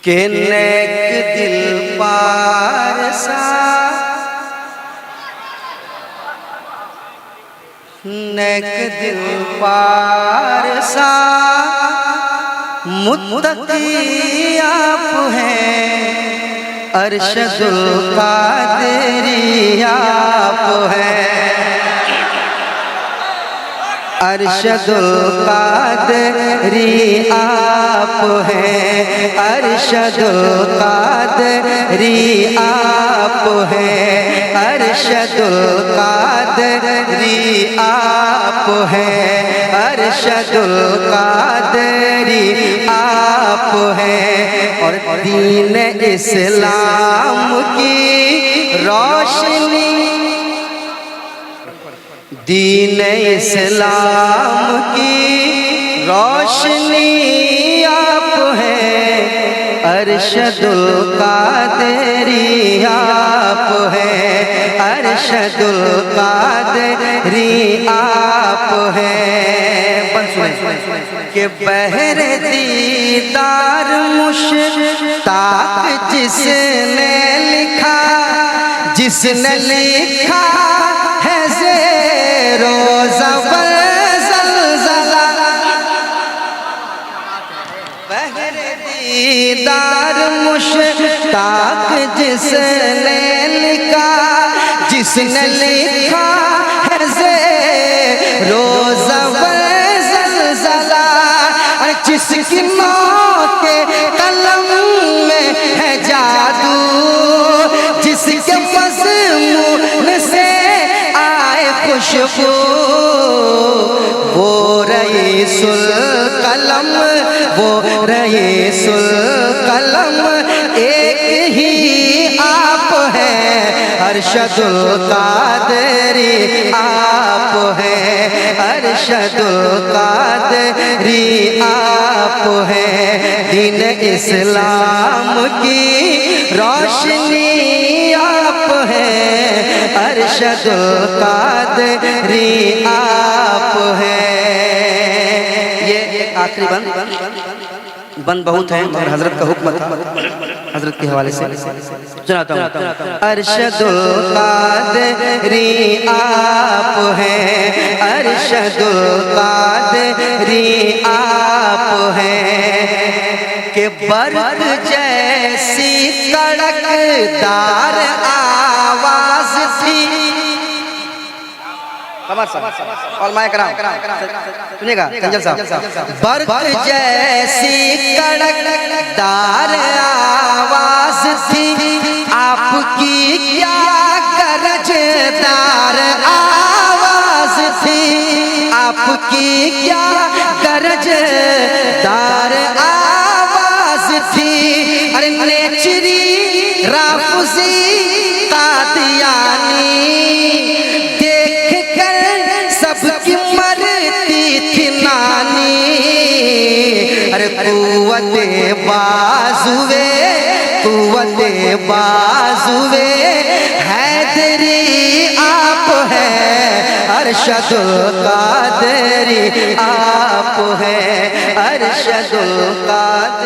کہ نیک دل پارسا نیک دل پارسا متقی آپ ہیں، ارشد القادری آپ ہیں، ارشد القادری آپ ہیں، ارشد القادری آپ ہیں، ارشد القادری آپ ہیں، ارشد القادری آپ ہیں، اور دین اسلام کی روشنی، دین اسلام کی روشنی آپ ہیں، ارشد القادری آپ ہیں، ارشد القادری آپ ہیں۔ کہ بحر دیدار مشتاق جس نے لکھا، جس نے لکھا ہے زیر و زبر زلزلہ، بحر دیدار مشتاق جس نے لکھا، جس نے لکھا ہے زیر و زبر زلزلہ، جس کی موت کے قلم میں ہے جادو، جس کے مضمون سے آئے خوشبو، وہ رئیس القلم، وہ رئیس القلم ایک ہی آپ ہیں، ارشد القادری آپ ہیں، ارشد القادری آپ ہیں، دین اسلام کی روشنی آپ ہیں، ارشد القادری آپ ہیں۔ یہ آخری بند بہت ہے مگر حضرت کا حکم تھا، حضرت کے حوالے سے سناتا ہوں۔ ارشد القادری آپ ہیں، ارشد القادری آپ ہیں، کہ برق جیسی کڑکدار آواز تھی، علماء کرام سنیے گا سنجل صاحب، برق جیسی کڑکدار آواز تھی، آپ کی کیا گرجدار آواز تھی، آپ کی کیا گرجدار آواز تھی، ارے نیچری رافضی قادیانی دیکھ کر سب کی مرتی تھی نانی، ارے قوت بازوے، قوت بازوے حیدری آپ ہیں، ارشد القادری آپ ہیں، ارشد القادری